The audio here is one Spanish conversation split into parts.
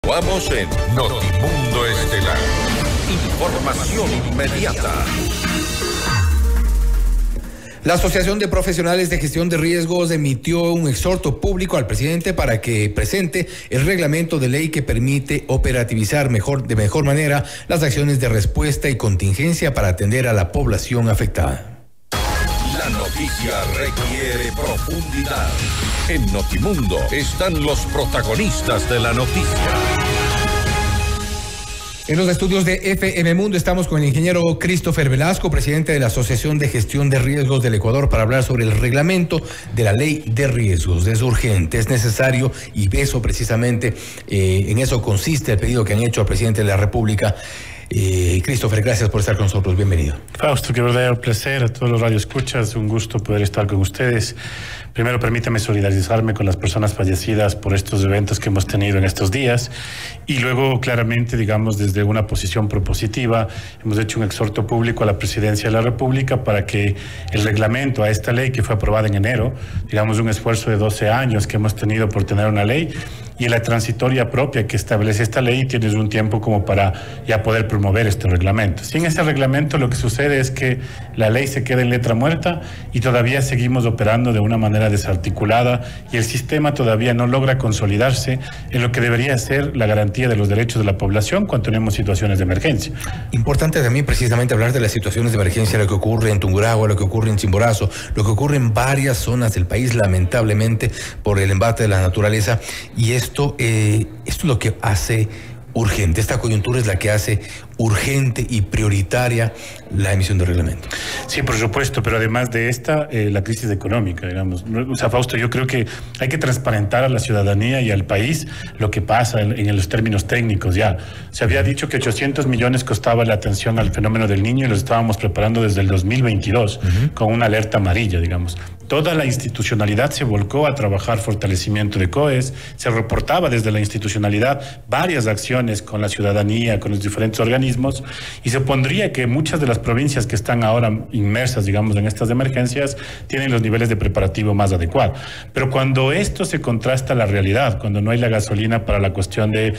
Vamos en Notimundo Estelar. Información inmediata. La Asociación de Profesionales de Gestión de Riesgos emitió un exhorto público al presidente para que presente el reglamento de ley que permite operativizar de mejor manera las acciones de respuesta y contingencia para atender a la población afectada. La noticia requiere profundidad. En Notimundo están los protagonistas de la noticia. En los estudios de FM Mundo estamos con el ingeniero Christopher Velasco, presidente de la Asociación de Gestión de Riesgos del Ecuador, para hablar sobre el reglamento de la Ley de Riesgos. Es urgente, es necesario, y eso precisamente, en eso consiste el pedido que han hecho al presidente de la República. Christopher, gracias por estar con nosotros, bienvenido. Fausto, qué verdadero placer, a todos los radioescuchas, un gusto poder estar con ustedes. Primero, permítame solidarizarme con las personas fallecidas por estos eventos que hemos tenido en estos días, y luego, claramente, digamos, desde una posición propositiva, hemos hecho un exhorto público a la Presidencia de la República para que el reglamento a esta ley que fue aprobada en enero, digamos, un esfuerzo de 12 años que hemos tenido por tener una ley, y en la transitoria propia que establece esta ley tienes un tiempo como para ya poder promover este reglamento. Sin ese reglamento lo que sucede es que la ley se queda en letra muerta y todavía seguimos operando de una manera desarticulada y el sistema todavía no logra consolidarse en lo que debería ser la garantía de los derechos de la población cuando tenemos situaciones de emergencia. Importante también precisamente hablar de las situaciones de emergencia, lo que ocurre en Tungurahua, lo que ocurre en Chimborazo, lo que ocurre en varias zonas del país, lamentablemente, por el embate de la naturaleza, y esto es lo que hace urgente. Esta coyuntura es la que hace urgente y prioritaria la emisión del reglamento. Sí, por supuesto, pero además de esta, la crisis económica, digamos. O sea, Fausto, yo creo que hay que transparentar a la ciudadanía y al país lo que pasa en los términos técnicos ya. Se había dicho que 800 millones costaba la atención al fenómeno del Niño y lo estábamos preparando desde el 2022 con una alerta amarilla, digamos. Toda la institucionalidad se volcó a trabajar fortalecimiento de COES, se reportaba desde la institucionalidad varias acciones con la ciudadanía, con los diferentes organismos, y se supondría que muchas de las provincias que están ahora inmersas, digamos, en estas emergencias, tienen los niveles de preparativo más adecuados. Pero cuando esto se contrasta a la realidad, cuando no hay la gasolina para la cuestión de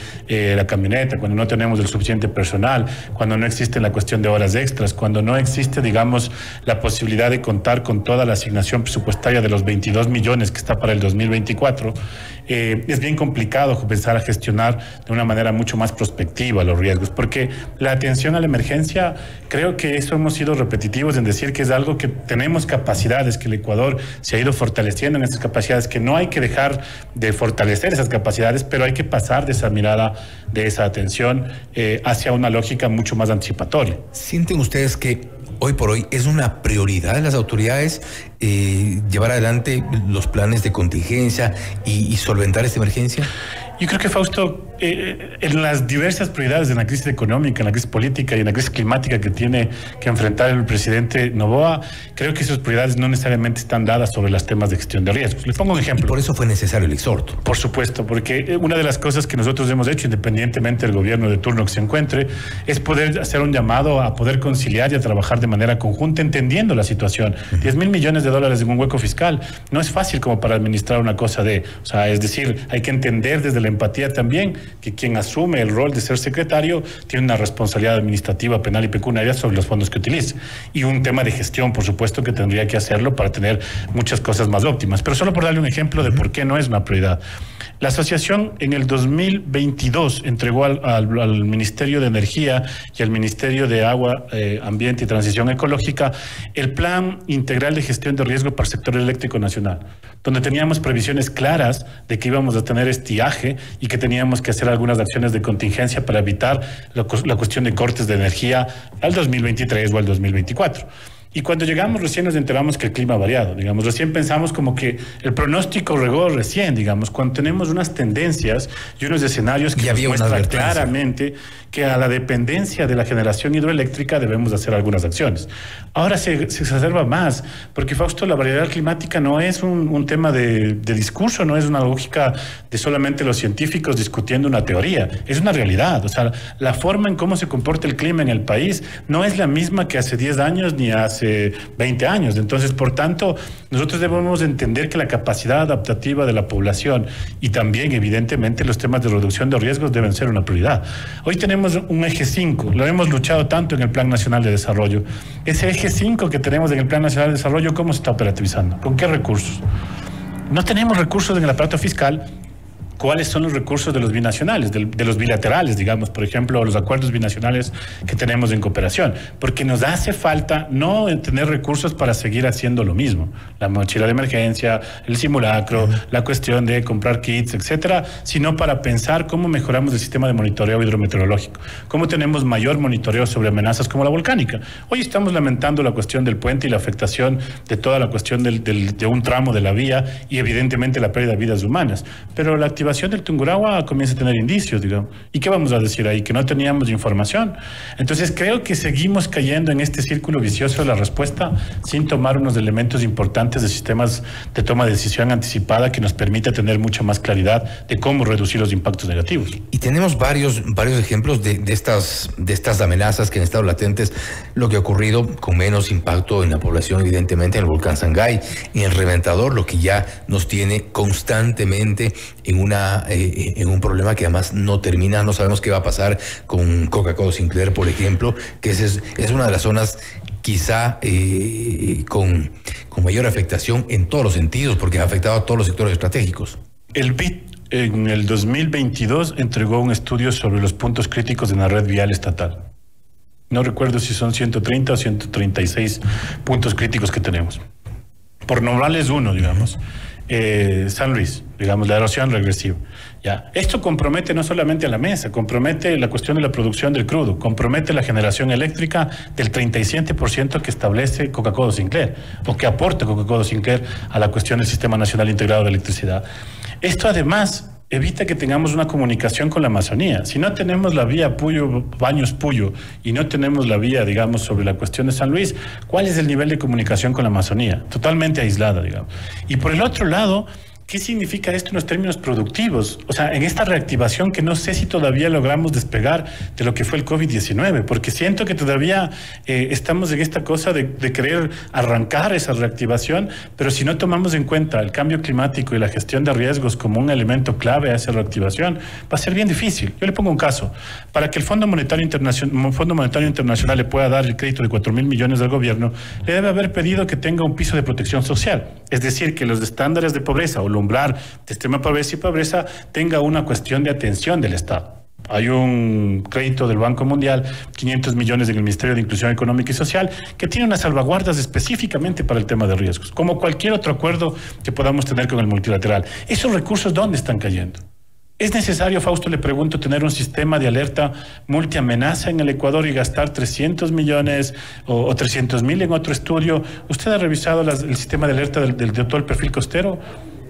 la camioneta, cuando no tenemos el suficiente personal, cuando no existe la cuestión de horas extras, cuando no existe, digamos, la posibilidad de contar con toda la asignación presupuestaria de los 22 millones que está para el 2024, es bien complicado pensar a gestionar de una manera mucho más prospectiva los riesgos, porque la atención a la emergencia, creo que eso hemos sido repetitivos en decir que es algo que tenemos capacidades, que el Ecuador se ha ido fortaleciendo en esas capacidades, que no hay que dejar de fortalecer esas capacidades, pero hay que pasar de esa mirada, de esa atención hacia una lógica mucho más anticipatoria. ¿Sienten ustedes que hoy por hoy es una prioridad de las autoridades llevar adelante los planes de contingencia y solventar esta emergencia? Yo creo que, Fausto, en las diversas prioridades, en la crisis económica, en la crisis política y en la crisis climática que tiene que enfrentar el presidente Noboa, creo que esas prioridades no necesariamente están dadas sobre los temas de gestión de riesgos. Les pongo un ejemplo. Y por eso fue necesario el exhorto. Por supuesto, porque una de las cosas que nosotros hemos hecho, independientemente del gobierno de turno que se encuentre, es poder hacer un llamado a poder conciliar y a trabajar de manera conjunta, entendiendo la situación. 10,000 millones de dólares en un hueco fiscal no es fácil como para administrar una cosa o sea, es decir, hay que entender desde la empatía también que quien asume el rol de ser secretario tiene una responsabilidad administrativa, penal y pecuniaria sobre los fondos que utilice. Y un tema de gestión, por supuesto, que tendría que hacerlo para tener muchas cosas más óptimas. Pero solo por darle un ejemplo de por qué no es una prioridad. La asociación en el 2022 entregó al Ministerio de Energía y al Ministerio de Agua, Ambiente y Transición Ecológica el Plan Integral de Gestión de Riesgo para el Sector Eléctrico Nacional, donde teníamos previsiones claras de que íbamos a tener estiaje y que teníamos que hacer algunas acciones de contingencia para evitar la cuestión de cortes de energía al 2023 o al 2024. Y cuando llegamos recién nos enteramos que el clima ha variado, digamos, recién pensamos como que el pronóstico regó recién, digamos, cuando tenemos unas tendencias y unos escenarios que nos muestran claramente que a la dependencia de la generación hidroeléctrica debemos hacer algunas acciones. Ahora se exacerba más, porque, Fausto, la variedad climática no es un tema de discurso, no es una lógica de solamente los científicos discutiendo una teoría, es una realidad. O sea, la forma en cómo se comporta el clima en el país no es la misma que hace 10 años ni hace 20 años. Entonces, por tanto, nosotros debemos entender que la capacidad adaptativa de la población y también, evidentemente, los temas de reducción de riesgos deben ser una prioridad. Hoy tenemos un eje 5, lo hemos luchado tanto en el Plan Nacional de Desarrollo. Ese eje 5 que tenemos en el Plan Nacional de Desarrollo, ¿cómo se está operativizando? ¿Con qué recursos? No tenemos recursos en el aparato fiscal. ¿Cuáles son los recursos de los binacionales, de los bilaterales, digamos, por ejemplo, los acuerdos binacionales que tenemos en cooperación? Porque nos hace falta no tener recursos para seguir haciendo lo mismo. La mochila de emergencia, el simulacro, la cuestión de comprar kits, etcétera, sino para pensar cómo mejoramos el sistema de monitoreo hidrometeorológico, cómo tenemos mayor monitoreo sobre amenazas como la volcánica. Hoy estamos lamentando la cuestión del puente y la afectación de toda la cuestión de un tramo de la vía y evidentemente la pérdida de vidas humanas. Pero la activación del Tungurahua comienza a tener indicios, digamos. ¿Y qué vamos a decir ahí? Que no teníamos información. Entonces creo que seguimos cayendo en este círculo vicioso de la respuesta sin tomar unos elementos importantes de sistemas de toma de decisión anticipada que nos permita tener mucha más claridad de cómo reducir los impactos negativos. Y tenemos varios ejemplos de estas amenazas que han estado latentes, lo que ha ocurrido con menos impacto en la población, evidentemente, en el volcán Sangay, en el Reventador, lo que ya nos tiene constantemente en un problema que además no termina. No sabemos qué va a pasar con Coca-Cola Sinclair, por ejemplo, que es una de las zonas quizá con mayor afectación en todos los sentidos, porque ha afectado a todos los sectores estratégicos. El BID en el 2022 entregó un estudio sobre los puntos críticos en la red vial estatal. No recuerdo si son 130 o 136 puntos críticos que tenemos. Por nombrarles uno, digamos, San Luis, digamos, la erosión regresiva. Ya. Esto compromete no solamente a la mesa, compromete la cuestión de la producción del crudo, compromete la generación eléctrica del 37% que establece Coca-Cola Sinclair, o que aporta Coca-Cola Sinclair a la cuestión del Sistema Nacional Integrado de Electricidad. Esto además evita que tengamos una comunicación con la Amazonía. Si no tenemos la vía Baños-Puyo y no tenemos la vía, digamos, sobre la cuestión de San Luis, ¿cuál es el nivel de comunicación con la Amazonía? Totalmente aislada, digamos. Y por el otro lado, ¿qué significa esto en los términos productivos? O sea, en esta reactivación que no sé si todavía logramos despegar de lo que fue el COVID-19, porque siento que todavía estamos en esta cosa de querer arrancar esa reactivación, pero si no tomamos en cuenta el cambio climático y la gestión de riesgos como un elemento clave a esa reactivación, va a ser bien difícil. Yo le pongo un caso. Para que el Fondo Monetario Internacional le pueda dar el crédito de 4.000 millones del gobierno, le debe haber pedido que tenga un piso de protección social. Es decir, que los estándares de pobreza o umbral de extrema pobreza y pobreza tenga una cuestión de atención del Estado. Hay un crédito del Banco Mundial, 500 millones en el Ministerio de Inclusión Económica y Social, que tiene unas salvaguardas específicamente para el tema de riesgos, como cualquier otro acuerdo que podamos tener con el multilateral. ¿Esos recursos dónde están cayendo? ¿Es necesario, Fausto, le pregunto, tener un sistema de alerta multiamenaza en el Ecuador y gastar 300 millones o 300.000 en otro estudio? ¿Usted ha revisado el sistema de alerta de todo el perfil costero?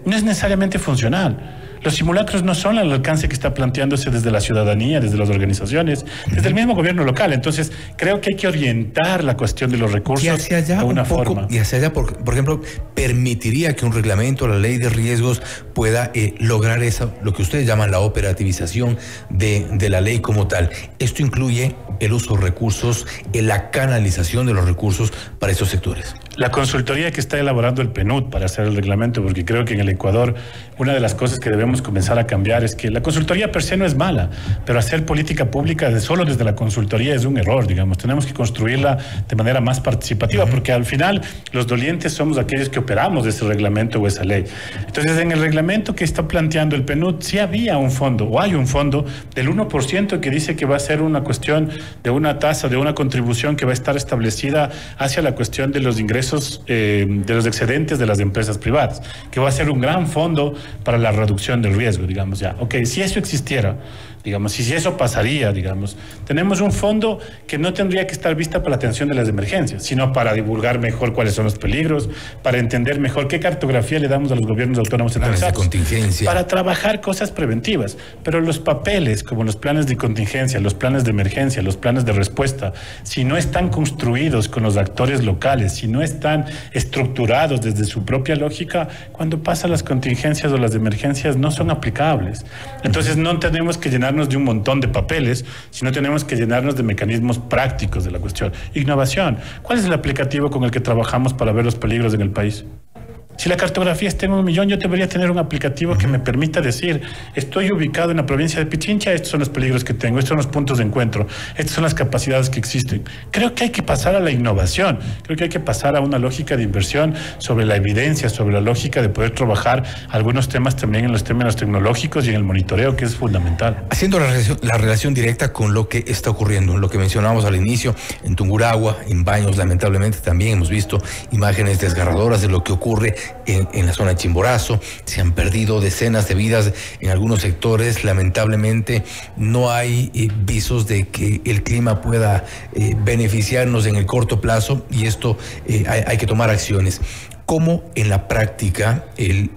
No es necesariamente funcional. Los simulacros no son al alcance que está planteándose desde la ciudadanía, desde las organizaciones, desde el mismo gobierno local. Entonces, creo que hay que orientar la cuestión de los recursos de una forma. Y hacia allá, por ejemplo, permitiría que un reglamento, la ley de riesgos, pueda lograr eso, lo que ustedes llaman la operativización de la ley como tal. Esto incluye el uso de recursos, la canalización de los recursos para estos sectores. La consultoría que está elaborando el PNUD para hacer el reglamento, porque creo que en el Ecuador una de las cosas que debemos comenzar a cambiar es que la consultoría per se no es mala, pero hacer política pública solo desde la consultoría es un error, digamos. Tenemos que construirla de manera más participativa, porque al final los dolientes somos aquellos que operamos ese reglamento o esa ley. Entonces, en el reglamento que está planteando el PNUD, sí había un fondo, o hay un fondo del 1% que dice que va a ser una cuestión de una tasa, de una contribución que va a estar establecida hacia la cuestión de los ingresos de los excedentes de las empresas privadas, que va a ser un gran fondo para la reducción del riesgo, digamos ya. Ok, si eso existiera, digamos, y si eso pasaría, digamos, tenemos un fondo que no tendría que estar vista para la atención de las emergencias, sino para divulgar mejor cuáles son los peligros, para entender mejor qué cartografía le damos a los gobiernos autónomos centralizados, de contingencia, para trabajar cosas preventivas. Pero los papeles, como los planes de contingencia, los planes de emergencia, los planes de respuesta, si no están construidos con los actores locales, si no están estructurados desde su propia lógica, cuando pasan las contingencias o las emergencias no son aplicables. Entonces no tenemos que llenarnos de un montón de papeles, sino tenemos que llenarnos de mecanismos prácticos de la cuestión. Innovación. ¿Cuál es el aplicativo con el que trabajamos para ver los peligros en el país? Si la cartografía está en 1 millón, yo debería tener un aplicativo que me permita decir, estoy ubicado en la provincia de Pichincha, estos son los peligros que tengo, estos son los puntos de encuentro, estas son las capacidades que existen. Creo que hay que pasar a la innovación, creo que hay que pasar a una lógica de inversión sobre la evidencia, sobre la lógica de poder trabajar algunos temas también en los términos tecnológicos y en el monitoreo, que es fundamental. Haciendo la relación directa con lo que está ocurriendo, lo que mencionábamos al inicio, en Tungurahua, en Baños, lamentablemente también hemos visto imágenes desgarradoras de lo que ocurre en la zona de Chimborazo. Se han perdido decenas de vidas en algunos sectores. Lamentablemente no hay visos de que el clima pueda beneficiarnos en el corto plazo, y esto hay que tomar acciones. ¿Cómo en la práctica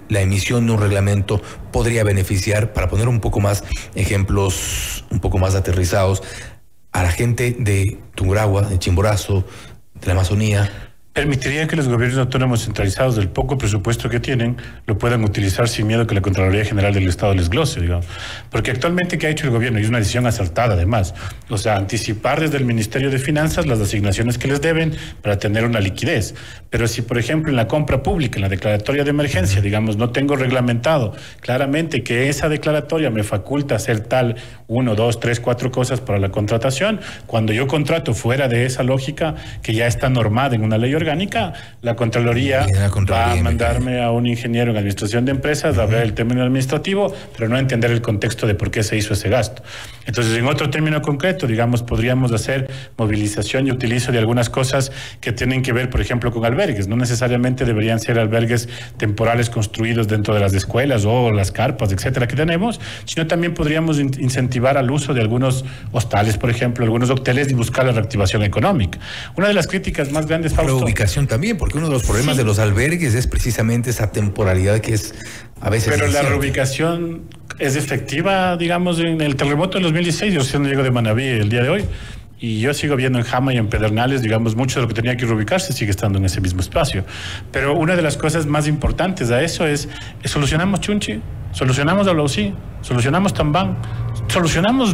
la emisión de un reglamento podría beneficiar, para poner un poco más ejemplos, un poco más aterrizados, a la gente de Tungurahua, de Chimborazo, de la Amazonía? Permitiría que los gobiernos autónomos centralizados, del poco presupuesto que tienen, lo puedan utilizar sin miedo que la Contraloría General del Estado les glose, digamos. Porque actualmente, ¿qué ha hecho el gobierno? Y es una decisión acertada, además. O sea, anticipar desde el Ministerio de Finanzas las asignaciones que les deben para tener una liquidez. Pero si, por ejemplo, en la compra pública, en la declaratoria de emergencia, digamos, no tengo reglamentado claramente que esa declaratoria me faculta hacer tal 1, 2, 3, 4 cosas para la contratación, cuando yo contrato fuera de esa lógica que ya está normada en una ley orgánica, la Contraloría va a mandarme a un ingeniero en administración de empresas a ver el término administrativo, pero no entender el contexto de por qué se hizo ese gasto. Entonces, en otro término concreto, digamos, podríamos hacer movilización y utilizo de algunas cosas que tienen que ver, por ejemplo, con albergues. No necesariamente deberían ser albergues temporales construidos dentro de las escuelas o las carpas, etcétera, que tenemos, sino también podríamos incentivar al uso de algunos hostales, por ejemplo, algunos hoteles, y buscar la reactivación económica. Una de las críticas más grandes, Fausto, ubicación también, porque uno de los problemas de los albergues es precisamente esa temporalidad que es a veces... Pero la reubicación es efectiva, digamos, en el terremoto del 2016, yo no llego de Manabí el día de hoy, y yo sigo viendo en Jama y en Pedernales, digamos, mucho de lo que tenía que reubicarse sigue estando en ese mismo espacio. Pero una de las cosas más importantes a eso es solucionamos Chunchi, solucionamos Alousí, solucionamos Tambán, solucionamos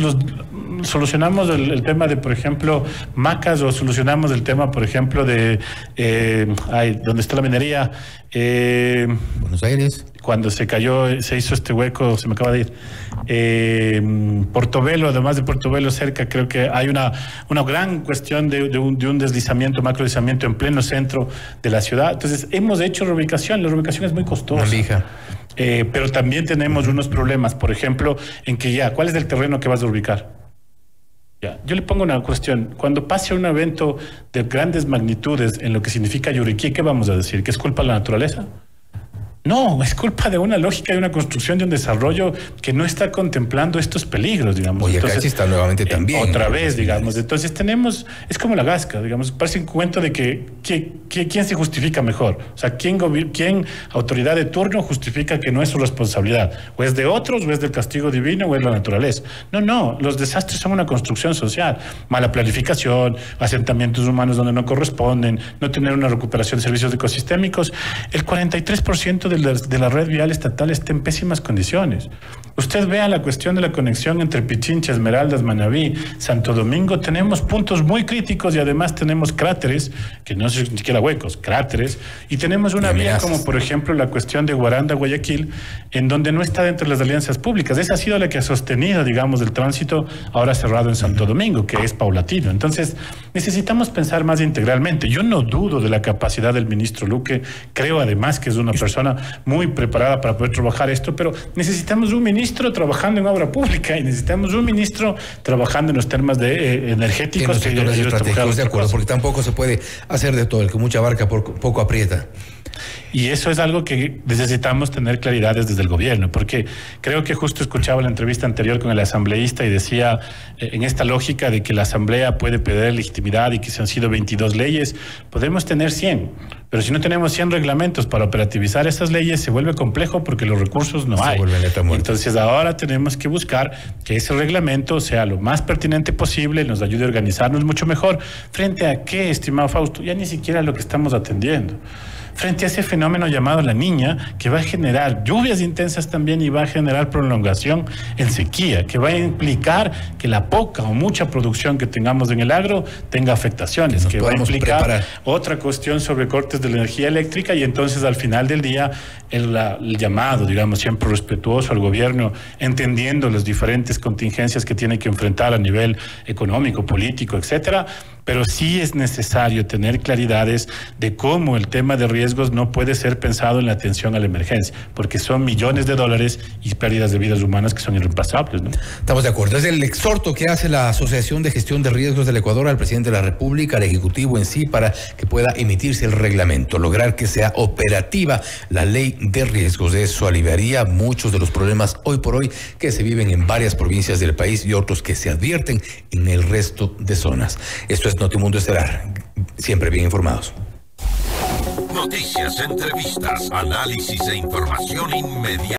el tema de, por ejemplo, Macas, o solucionamos el tema, por ejemplo, de donde está la minería, Buenos Aires, cuando se cayó, se hizo este hueco, se me acaba de ir, Portobelo, además de Portobelo cerca, creo que hay una gran cuestión de un deslizamiento, macro deslizamiento en pleno centro de la ciudad. Entonces hemos hecho reubicación, la reubicación es muy costosa. Pero también tenemos unos problemas, por ejemplo, en que ¿cuál es el terreno que vas a ubicar? Yo le pongo una cuestión. Cuando pase un evento de grandes magnitudes en lo que significa Yuriquí, ¿qué vamos a decir? ¿Que es culpa de la naturaleza? No, es culpa de una lógica, de una construcción, de un desarrollo que no está contemplando estos peligros, digamos. Boyacachi está nuevamente también. Otra vez, digamos. Entonces tenemos, es como la Gasca, digamos, parece un cuento de que quién se justifica mejor. O sea, quién autoridad de turno justifica que no es su responsabilidad. O es de otros, o es del castigo divino, o es la naturaleza. No, los desastres son una construcción social. Mala planificación, asentamientos humanos donde no corresponden, no tener una recuperación de servicios ecosistémicos. El 43% de la red vial estatal está en pésimas condiciones. Usted vea la cuestión de la conexión entre Pichincha, Esmeraldas, Manabí, Santo Domingo. Tenemos puntos muy críticos y además tenemos cráteres, que no son ni siquiera huecos, cráteres. Y tenemos una vía como, por ejemplo, la cuestión de Guaranda, Guayaquil, en donde no está dentro de las alianzas públicas. Esa ha sido la que ha sostenido, digamos, el tránsito ahora cerrado en Santo Domingo, que es paulatino. Entonces, necesitamos pensar más integralmente. Yo no dudo de la capacidad del ministro Luque. Creo, además, que es una persona muy preparada para poder trabajar esto, pero necesitamos un ministro trabajando en obra pública y necesitamos un ministro trabajando en los temas de energéticos. En los sectores estratégicos, de acuerdo, porque tampoco se puede hacer de todo, el que mucha abarca poco aprieta. Y eso es algo que necesitamos tener claridades desde el gobierno, porque creo que justo escuchaba la entrevista anterior con el asambleísta y decía, en esta lógica de que la asamblea puede pedir legitimidad y que se han sido 22 leyes, podemos tener 100, pero si no tenemos 100 reglamentos para operativizar esas leyes, se vuelve complejo porque los recursos no hay. Entonces ahora tenemos que buscar que ese reglamento sea lo más pertinente posible, nos ayude a organizarnos mucho mejor. ¿Frente a qué, estimado Fausto? Ya ni siquiera lo que estamos atendiendo. frente a ese fenómeno llamado la Niña, que va a generar lluvias intensas también y va a generar prolongación en sequía, que va a implicar que la poca o mucha producción que tengamos en el agro tenga afectaciones, que va a implicar otra cuestión sobre cortes de la energía eléctrica, y entonces al final del día el llamado, digamos, siempre respetuoso al gobierno, entendiendo las diferentes contingencias que tiene que enfrentar a nivel económico, político, etcétera, pero sí es necesario tener claridades de cómo el tema de riesgos no puede ser pensado en la atención a la emergencia, porque son millones de dólares y pérdidas de vidas humanas que son irreemplazables, ¿no? Estamos de acuerdo. Es el exhorto que hace la Asociación de Gestión de Riesgos del Ecuador al presidente de la República, al Ejecutivo en sí, para que pueda emitirse el reglamento, lograr que sea operativa la ley de riesgos. Eso aliviaría muchos de los problemas hoy por hoy que se viven en varias provincias del país y otros que se advierten en el resto de zonas. Esto es Notimundo Estelar, siempre bien informados. Noticias, entrevistas, análisis e información inmediata.